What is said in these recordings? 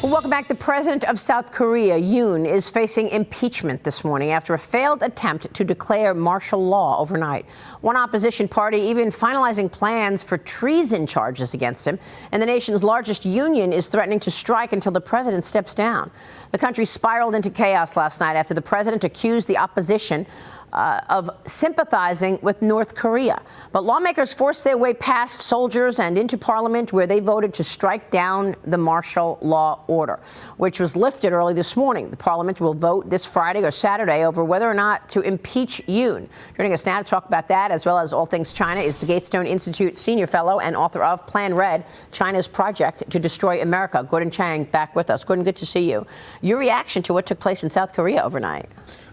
Welcome back. The president of South Korea, Yoon, is facing impeachment this morning after a failed attempt to declare martial law overnight. One opposition party even finalizing plans for treason charges against him. And the nation's largest union is threatening to strike until the president steps down. The country spiraled into chaos last night after the president accused the opposition of sympathizing with North Korea. But lawmakers forced their way past soldiers and into parliament, where they voted to strike down the martial law order, which was lifted early this morning. The parliament will vote this Friday or Saturday over whether or not to impeach Yoon. Joining us now to talk about that, as well as all things China, is the Gatestone Institute senior fellow and author of Plan Red, China's Project to Destroy America. Gordon Chang back with us. Gordon, good to see you. Your reaction to what took place in South Korea overnight?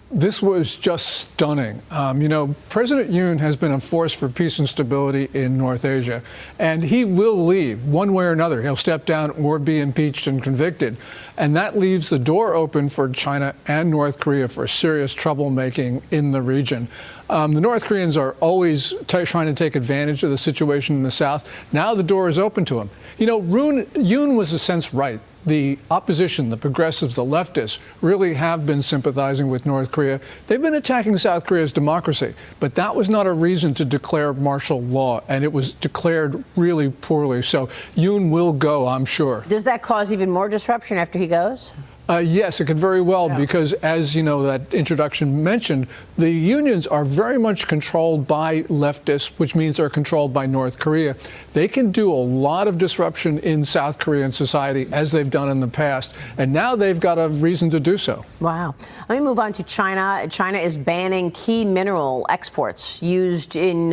This was just stunning. President Yoon has been a force for peace and stability in North Asia, and he will leave one way or another. He'll step down or be impeached and convicted. And that leaves the door open for China and North Korea for serious troublemaking in the region. The North Koreans are always trying to take advantage of the situation in the South. Now the door is open to him. Yoon was in a sense right. The opposition, the progressives, the leftists, really have been sympathizing with North Korea. They've been attacking South Korea's democracy, but that was not a reason to declare martial law, and it was declared really poorly. So Yoon will go, I'm sure. Does that cause even more disruption after he goes? Yes, it could very well, because as you know, that introduction mentioned, the unions are very much controlled by leftists, which means they're controlled by North Korea. They can do a lot of disruption in South Korean society, as they've done in the past, and now they've got a reason to do so. Wow. Let me move on to China. China is banning key mineral exports used in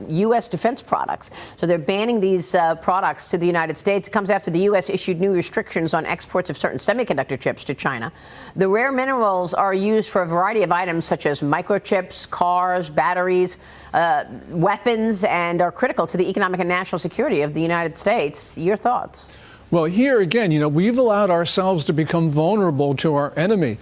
U.S. defense products. So they're banning these products to the United States. It comes after the U.S. issued new restrictions on exports of certain semiconductor chips to China. The rare minerals are used for a variety of items such as microchips, cars, batteries, weapons, and are critical to the economic and national security of the United States. Your thoughts? Well, here again, we've allowed ourselves to become vulnerable to our enemy.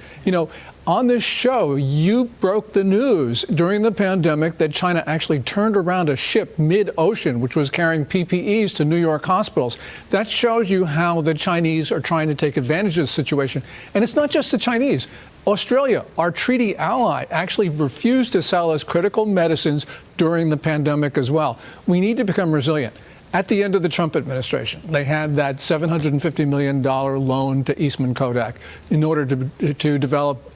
On this show, you broke the news during the pandemic that China actually turned around a ship mid-ocean, which was carrying PPEs to New York hospitals. That shows you how the Chinese are trying to take advantage of the situation. And it's not just the Chinese. Australia, our treaty ally, actually refused to sell us critical medicines during the pandemic as well. We need to become resilient. At the end of the Trump administration, they had that $750 million loan to Eastman Kodak in order to develop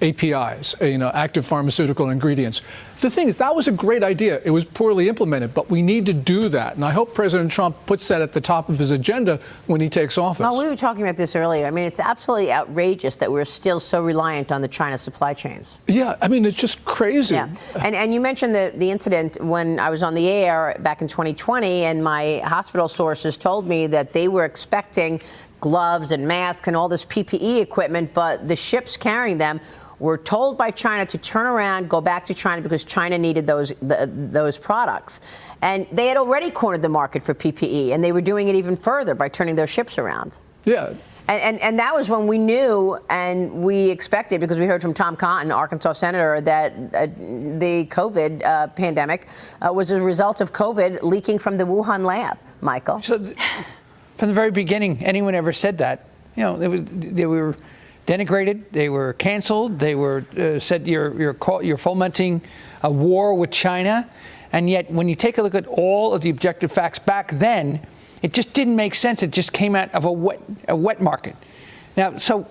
APIs, active pharmaceutical ingredients. The thing is, that was a great idea. It was poorly implemented, but we need to do that. And I hope President Trump puts that at the top of his agenda when he takes office. Well, we were talking about this earlier. I mean, it's absolutely outrageous that we're still so reliant on the China supply chains. Yeah, I mean, it's just crazy. Yeah. And you mentioned the incident when I was on the air back in 2020, and my hospital sources told me that they were expecting gloves and masks and all this PPE equipment, but the ships carrying them were told by China to turn around, go back to China, because China needed those products. And they had already cornered the market for PPE, and they were doing it even further by turning their ships around. Yeah. And that was when we knew and we expected, because we heard from Tom Cotton, Arkansas senator, that the COVID pandemic was a result of COVID leaking from the Wuhan lab. Michael? So from the very beginning, anyone ever said that, they were denigrated, they were canceled, they were said you're fomenting a war with China. And yet when you take a look at all of the objective facts back then, it just didn't make sense. It just came out of a wet market. Now, so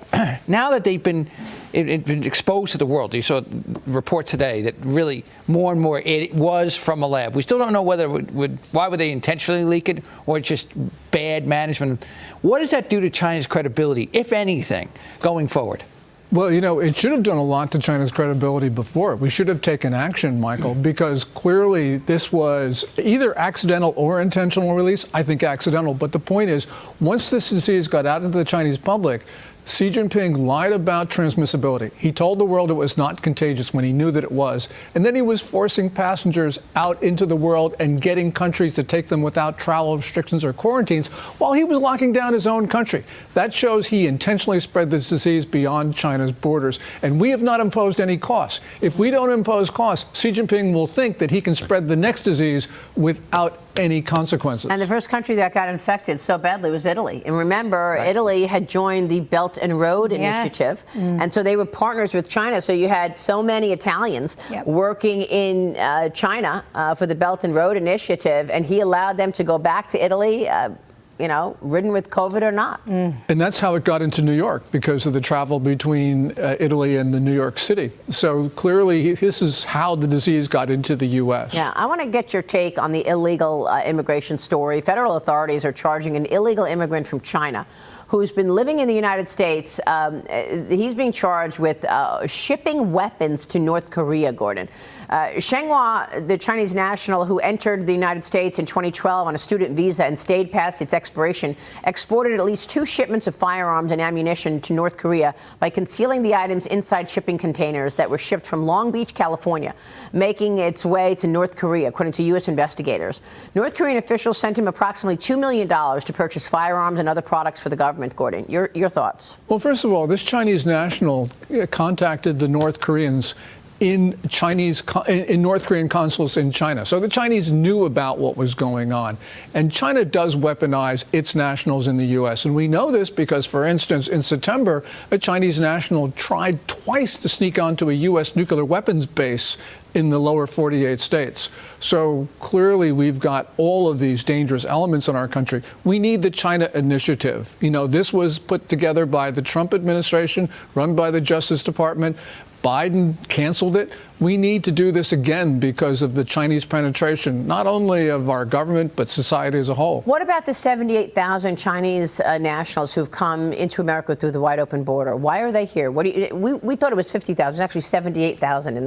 now that they've been exposed to the world, you saw reports today that really more and more it was from a lab. We still don't know whether why would they intentionally leak it or just bad management. What does that do to China's credibility, if anything, going forward? Well, it should have done a lot to China's credibility before. We should have taken action, Michael, because clearly this was either accidental or intentional release. I think accidental. But the point is, once this disease got out into the Chinese public, Xi Jinping lied about transmissibility. He told the world it was not contagious when he knew that it was. And then he was forcing passengers out into the world and getting countries to take them without travel restrictions or quarantines while he was locking down his own country. That shows he intentionally spread this disease beyond China's borders. And we have not imposed any costs. If we don't impose costs, Xi Jinping will think that he can spread the next disease without any consequences. And the first country that got infected so badly was Italy. And remember, Italy had joined the Belt and Road Initiative. And so they were partners with China. So you had so many Italians working in China for the Belt and Road Initiative. And he allowed them to go back to Italy, you know, ridden with COVID or not. And that's how it got into New York, because of the travel between Italy and New York City. So clearly, this is how the disease got into the U.S. Yeah, I want to get your take on the illegal immigration story. Federal authorities are charging an illegal immigrant from China who's been living in the United States. He's being charged with shipping weapons to North Korea, Gordon. Shenghua, the Chinese national who entered the United States in 2012 on a student visa and stayed past its expiration, exported at least 2 shipments of firearms and ammunition to North Korea by concealing the items inside shipping containers that were shipped from Long Beach, California, making its way to North Korea, according to U.S. investigators. North Korean officials sent him approximately $2 million to purchase firearms and other products for the government. Gordon, your thoughts? Well, first of all, this Chinese national contacted the North Koreans in North Korean consulates in China. So the Chinese knew about what was going on. And China does weaponize its nationals in the U.S. And we know this because, for instance, in September, a Chinese national tried twice to sneak onto a U.S. nuclear weapons base in the lower 48 states. So clearly we've got all of these dangerous elements in our country. We need the China initiative. You know, this was put together by the Trump administration, run by the Justice Department. Biden canceled it. We need to do this again because of the Chinese penetration, not only of our government, but society as a whole. What about the 78,000 Chinese nationals who've come into America through the wide open border? Why are they here? What do you, we thought it was 50,000. It's actually 78,000 in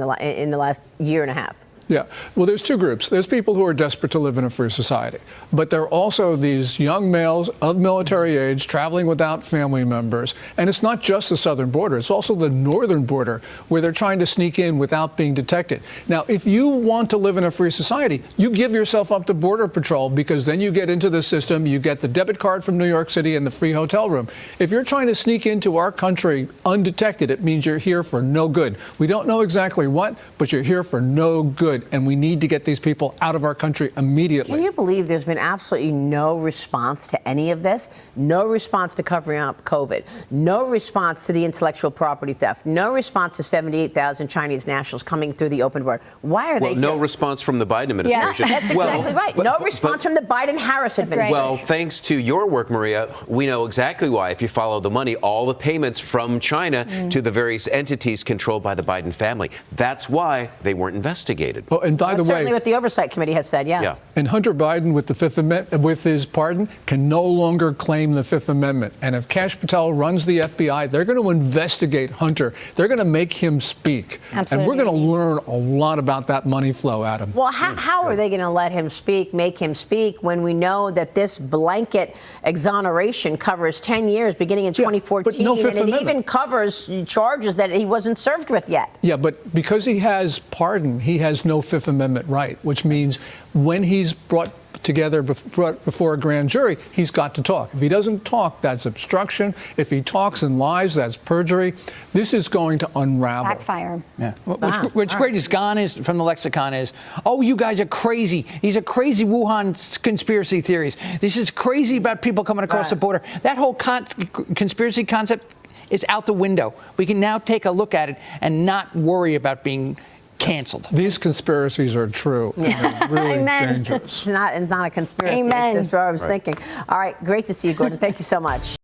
the last year and a half. Yeah. Well, there's 2 groups. There's people who are desperate to live in a free society. But there are also these young males of military age traveling without family members. And it's not just the southern border. It's also the northern border where they're trying to sneak in without being detected. Now, if you want to live in a free society, you give yourself up to Border Patrol, because then you get into the system, you get the debit card from New York City and the free hotel room. If you're trying to sneak into our country undetected, it means you're here for no good. We don't know exactly what, but you're here for no good. And we need to get these people out of our country immediately. Can you believe there's been absolutely no response to any of this? No response to covering up COVID. No response to the intellectual property theft. No response to 78,000 Chinese nationals coming through the open border. Why are they here? No response from the Biden administration. Yes, that's exactly right. No response from the Biden-Harris administration. Well, thanks to your work, Maria, we know exactly why. If you follow the money, all the payments from China to the various entities controlled by the Biden family. That's why they weren't investigated. Oh, and by the way, certainly what the Oversight Committee has said, yes. Yeah. And Hunter Biden, with the Fifth Amendment, with his pardon, can no longer claim the Fifth Amendment. And if Kash Patel runs the FBI, they're going to investigate Hunter. They're going to make him speak. Absolutely. And we're going to learn a lot about that money flow, Adam. Well, how are they going to let him speak, make him speak, when we know that this blanket exoneration covers 10 years beginning in 2014, but no Fifth and it Amendment. even covers charges that he wasn't served with yet? Yeah, but because he has pardon, he has no Fifth Amendment right, which means when he's brought before a grand jury, he's got to talk. If he doesn't talk, that's obstruction. If he talks and lies, that's perjury. This is going to unravel. Backfire. Yeah. What's great is gone is from the lexicon is, oh, you guys are crazy. These are crazy Wuhan conspiracy theories. This is crazy about people coming across the border. That whole conspiracy concept is out the window. We can now take a look at it and not worry about being canceled. These conspiracies are true. Yeah. And they're really Amen. dangerous. It's not a conspiracy. Amen. It's just what I was thinking. All right, great to see you, Gordon. Thank you so much.